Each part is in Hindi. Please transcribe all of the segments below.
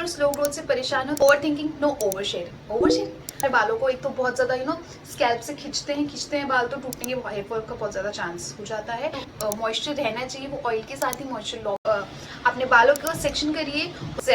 फॉल और स्लो ग्रोथ से परेशान हो, over thinking, no over sharing. Over sharing बालों को एक तो बहुत ज्यादा स्कैल्प से खींचते हैं बाल, तो टूटने के हेयर फॉल का बहुत ज्यादा चांस हो जाता है। मॉइस्चर रहना चाहिए, वो ऑयल के साथ ही मॉइस्चर अपने बालों को सेक्शन करिए।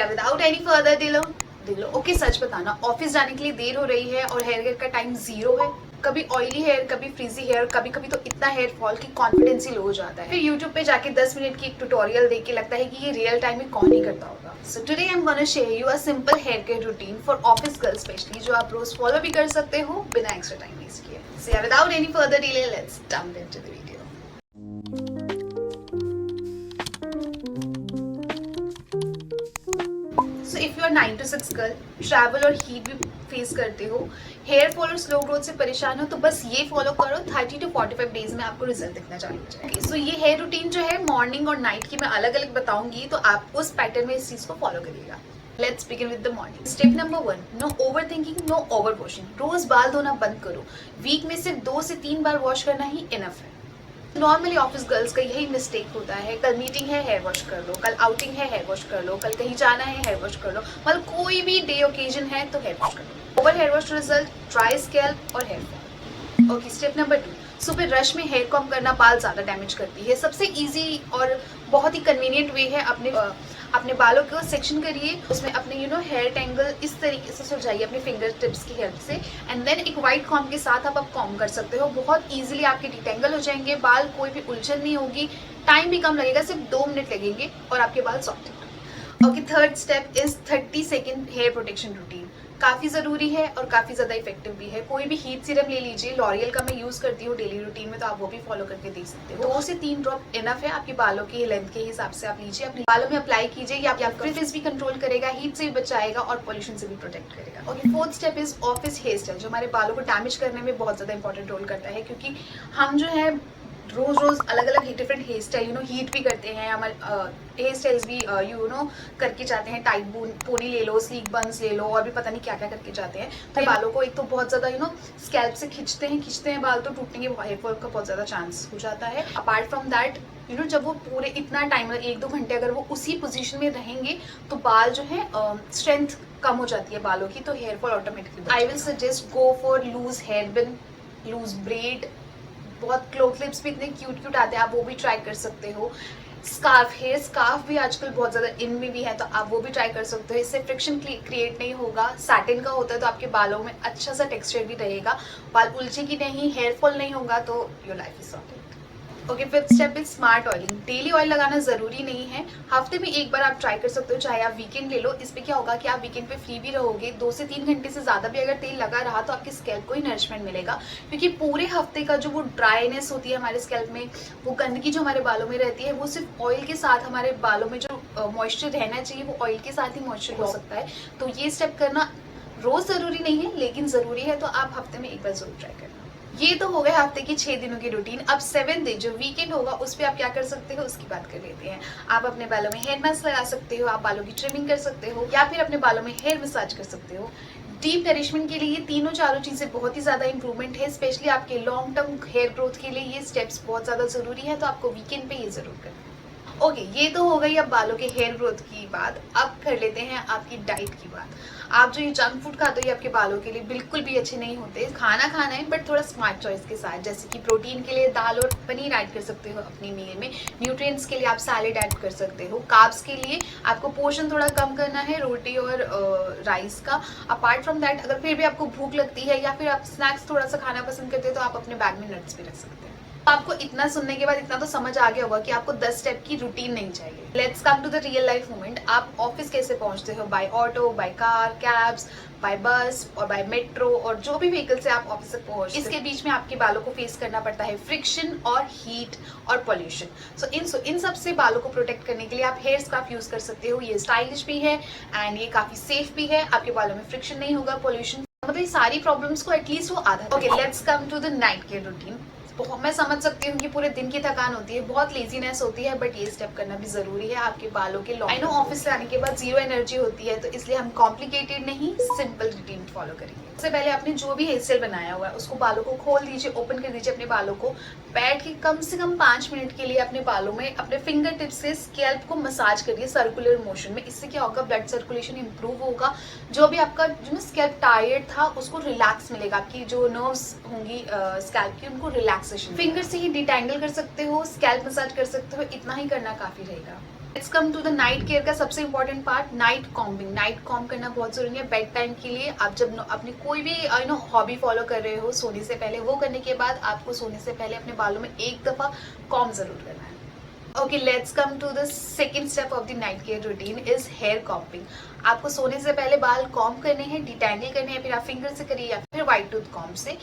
Without any further delay okay, सच बताना, ऑफिस जाने के लिए देर हो रही है और हेयर केयर का टाइम 0 है। कभी ऑयली हेयर, कभी फ्रीजी हेयर, कभी कभी तो इतना हेयर फॉल की कॉन्फिडेंस ही लो हो जाता है। फिर यूट्यूब पे जाके 10 मिनट की एक ट्यूटोरियल देख के लगता है कि ये रियल टाइम में कौन ही करता होगा। So today I am gonna share you a simple hair care routine for office girls specially, जो आप रोज फॉलो भी कर सकते हो बिना एक्स्ट्रा टाइम वेस्ट किए। So without any further delay, let's jump into the video. So if you are 9 to 6 girl, travel और हीट भी फेस करते हो, हेयर फॉल और स्लो ग्रोथ से परेशान हो, तो बस ये फॉलो करो, 30 to 45 डेज में आपको रिजल्ट दिखना चालू हो जाएगा। सो ये हेयर रूटीन जो है मॉर्निंग और नाइट की मैं अलग अलग बताऊंगी, तो आप उस पैटर्न में इस चीज को फॉलो करिएगा। Let's begin with the morning. Step number 1, no over thinking, no over washing. रोज बाल धोना बंद करो, वीक में सिर्फ 2 से 3 बार वॉश करना ही इनफ है। नॉर्मली ऑफिस गर्ल्स का यही मिस्टेक होता है, कल मीटिंग है हेयर वॉश कर लो, कल आउटिंग है हेयर वॉश कर लो, कल कहीं जाना है हेयर वॉश कर लो, मतलब कोई भी डे ओकेजन है तो हेयर वॉश कर लो। Over hair wash result dry scalp और hair fall. Okay, step number 2, सुबह रश में हेयर कॉम करना बाल ज्यादा डैमेज करती है। सबसे इजी और बहुत ही कन्वीनियंट वे है, अपने बालों को सेक्शन करिए, उसमें अपने हेयर टेंगल इस तरीके से सुलझाइए अपने फिंगर टिप्स की हेल्प से, एंड देन एक वाइट कॉम के साथ आप कॉम कर सकते हो। बहुत इजीली आपके डिटेंगल हो जाएंगे बाल, कोई भी उलझन नहीं होगी, टाइम भी कम लगेगा, सिर्फ 2 मिनट लगेंगे और आपके बाल सॉफ्ट हैं। Okay, third step is 30 second hair protection routine. काफी जरूरी है और काफी ज्यादा इफेक्टिव भी है। कोई भी हीट सीरम ले लीजिए, लॉरियल का मैं यूज करती हूँ डेली रूटीन में, तो आप वो भी फॉलो करके देख सकते हो। 2 से 3 ड्रॉप इनफ है, आपके बालों की लेंथ के हिसाब से आप लीजिए, अपने बालों में अप्लाई कीजिए। ये आपका फ्रिज भी कंट्रोल करेगा, हीट से भी बचाएगा और पॉल्यूशन से भी प्रोटेक्ट करेगा। Okay, fourth step is office hair style, जो हमारे बालों को डैमेज करने में बहुत ज्यादा इंपॉर्टेंट रोल करता है, क्योंकि हम जो है रोज रोज अलग अलग डिफरेंट हेयर स्टाइल हीट भी करते हैं, हमारे हेयर स्टाइल्स भी करके जाते हैं। टाइट पोनी ले लो, स्लीक बन्स ले लो, और भी पता नहीं क्या क्या करके जाते हैं। तो बालों को एक तो बहुत ज्यादा स्कैल्प से खींचते हैं बाल, तो टूटने के हेयर फॉल का बहुत ज्यादा चांस हो जाता है। अपार्ट फ्रॉम दैट जब वो पूरे इतना टाइम 1-2 घंटे अगर वो उसी पोजीशन में रहेंगे, तो बाल जो है स्ट्रेंथ कम हो जाती है बालों की, तो hair fall automatically. I will suggest go for loose hair bun, loose braid. बहुत क्लोथ क्लिप्स भी इतने क्यूट आते हैं, आप वो भी ट्राई कर सकते हो। स्कार्फ, हेयर स्कार्फ भी आजकल बहुत ज्यादा इन में भी है, तो आप वो भी ट्राई कर सकते हो। इससे फ्रिक्शन क्रिएट नहीं होगा, सैटिन का होता है, तो आपके बालों में अच्छा सा टेक्सचर भी रहेगा, बाल उलझेगी नहीं, हेयर फॉल नहीं होगा, तो your life is sorted. Okay, fifth step is smart oiling. Daily oil लगाना जरूरी नहीं है, हफ्ते में एक बार आप ट्राई कर सकते हो, चाहे आप वीकेंड ले लो। इसमें क्या होगा कि आप वीकेंड पे फ्री भी रहोगे, 2 से 3 घंटे से ज्यादा भी अगर तेल लगा रहा तो आपके स्कैल्प को ही नरिशमेंट मिलेगा, क्योंकि पूरे हफ्ते का जो वो ड्राइनेस होती है हमारे स्कैल्प में, वो गंदगी जो हमारे बालों में रहती है, वो सिर्फ ऑयल के साथ हमारे बालों में जो मॉइस्चर रहना चाहिए, वो ऑयल के साथ ही मॉइस्चर हो सकता है। तो ये स्टेप करना रोज जरूरी नहीं है, लेकिन जरूरी है, तो आप हफ्ते में एक बार जरूर ट्राई करना। ये तो हो गए हफ्ते की 6 दिनों की रूटीन। अब 7th डे जो वीकेंड होगा, उस पर आप क्या कर सकते हो उसकी बात कर लेते हैं। आप अपने बालों में हेयर मास्क लगा सकते हो, आप बालों की ट्रिमिंग कर सकते हो, या फिर अपने बालों में हेयर मसाज कर सकते हो। डीप नरिशमेंट के लिए ये तीनों चारों चीजें बहुत ही ज्यादा इंप्रूवमेंट है, स्पेशली आपके लॉन्ग टर्म हेयर ग्रोथ के लिए ये स्टेप्स बहुत ज्यादा जरूरी है, तो आपको वीकेंड पे ये जरूर करना है। ओके, ये तो हो गई अब बालों के हेयर ग्रोथ की बात। अब कर लेते हैं आपकी डाइट की बात। आप जो ये जंक फूड खाते हो, ये आपके बालों के लिए बिल्कुल भी अच्छे नहीं होते। खाना खाना है, बट थोड़ा स्मार्ट चॉइस के साथ, जैसे कि प्रोटीन के लिए दाल और पनीर ऐड कर सकते हो अपनी मील में। न्यूट्रिएंट्स के लिए आप सैलेड ऐड कर सकते हो। कार्ब्स के लिए आपको पोर्शन थोड़ा कम करना है, रोटी और राइस का। अपार्ट फ्रॉम दैट, अगर फिर भी आपको भूख लगती है या फिर आप स्नैक्स थोड़ा सा खाना पसंद करते हो, तो आप अपने बैग में नट्स भी रख सकते हैं। आपको इतना सुनने के बाद इतना तो समझ आ गया होगा कि आपको 10 स्टेप की रूटीन नहीं चाहिए। Let's come to the real life moment. आप ऑफिस कैसे पहुंचते हो? By auto, by car, cabs, by bus और बाय मेट्रो, और जो भी व्हीकल से आप ऑफिस तक पहुंचते हो, इसके बीच में आपके बालों को फेस करना पड़ता है फ्रिक्शन और हीट और पोल्यूशन। सो इन सब से बालों को प्रोटेक्ट करने के लिए आप हेयर स्कार्फ यूज कर सकते हो। ये स्टाइलिश भी है एंड ये काफी सेफ भी है, आपके बालों में फ्रिक्शन नहीं होगा, पोल्यूशन, मतलब ये सारी प्रॉब्लम्स को एटलीस्ट वो आधा। Okay, let's come to the night care routine. मैं समझ सकती हूँ कि पूरे दिन की थकान होती है, बहुत लेजीनेस होती है, बट ये स्टेप करना भी ज़रूरी है आपके बालों के लॉन्ग। आई नो ऑफिस से आने के बाद जीरो एनर्जी होती है, तो इसलिए हम कॉम्प्लिकेटेड नहीं, सिंपल रूटीन फॉलो करेंगे। सबसे पहले आपने जो भी हेयर स्टाइल बनाया हुआ है उसको बालों को खोल दीजिए, ओपन कर दीजिए अपने बालों को। बैठ के कम से कम 5 मिनट के लिए अपने बालों में अपने फिंगर टिप से स्कैल्प को मसाज करिए सर्कुलर मोशन में। इससे क्या होगा, ब्लड सर्कुलेशन इंप्रूव होगा, जो भी आपका जो ना स्कैल्प टायर्ड था उसको रिलैक्स मिलेगा, आपकी जो नर्व्स होंगी स्कैल्प की उनको रिलैक्सेशन। फिंगर से ही डिटैंगल कर सकते हो, स्कैल्प मसाज कर सकते हो, इतना ही करना काफी रहेगा। Let's come to the night care का सबसे important part, night combing. Night comb करना बहुत जरूरी है बेड टाइम के लिए। आप जब अपनी कोई भी हॉबी फॉलो कर रहे हो सोने से पहले, वो करने के बाद आपको सोने से पहले अपने बालों में एक दफा कॉम्ब जरूर करना है। Okay, let's come to the second step of the night care routine is hair combing. आपको सोने से पहले बाल कॉम्ब करने हैं, डिटैंगल करने हैं, फिर आप फिंगर से करिए या फिर व्हाइट टूथ कॉम्ब से।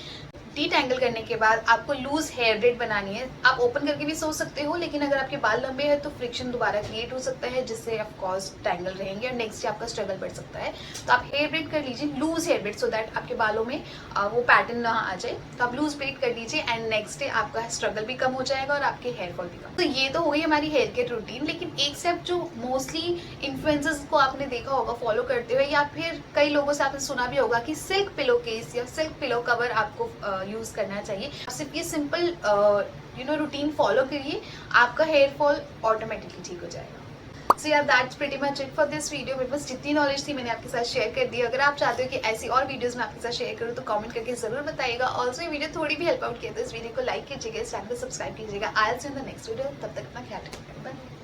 डिटैंगल करने के बाद आपको लूज हेयर ब्रेड बनानी है। आप ओपन करके भी सो सकते हो, लेकिन अगर आपके बाल लंबे हैं तो फ्रिक्शन दोबारा क्रिएट हो सकता है, जिससे ऑफ कोर्स टैंगल रहेंगे और नेक्स्ट डे आपका स्ट्रगल बढ़ सकता है। तो आप हेयर ब्रेड कर लीजिए, loose hair braid, so that आपके बालों में वो पैटर्न ना आ जाए। तो आप लूज ब्रेड कर लीजिए एंड नेक्स्ट डे आपका स्ट्रगल भी कम हो जाएगा और आपके हेयर फॉल भी कम। तो ये तो हो गई हमारी हेयर केयर रूटीन, लेकिन एक स्टेप जो मोस्टली इन्फ्लुएंसर्स को आपने देखा होगा फॉलो करते हुए, या फिर कई लोगों से आपने सुना भी होगा कि सिल्क पिलो केस या सिल्क पिलो कवर आपको यूज करना चाहिए। सिर्फ ये सिंपल रूटीन फॉलो करिए, आपका हेयर फॉल ऑटोमेटिकली ठीक हो जाएगा। सो यार that's pretty much it for this video. मेरे पास जितनी नॉलेज थी मैंने आपके साथ शेयर कर दी। अगर आप चाहते हो कि ऐसी और वीडियोस मैं आपके साथ शेयर करूँ तो कमेंट करके जरूर बताइएगा। ऑल्सो ये वीडियो थोड़ी भी हेल्प आउट किया तो इस वीडियो को लाइक कीजिएगा, इस चैनल को सब्सक्राइब कीजिएगा। I will see you in the next video. तब तक अपना ख्याल रखिएगा। बाय।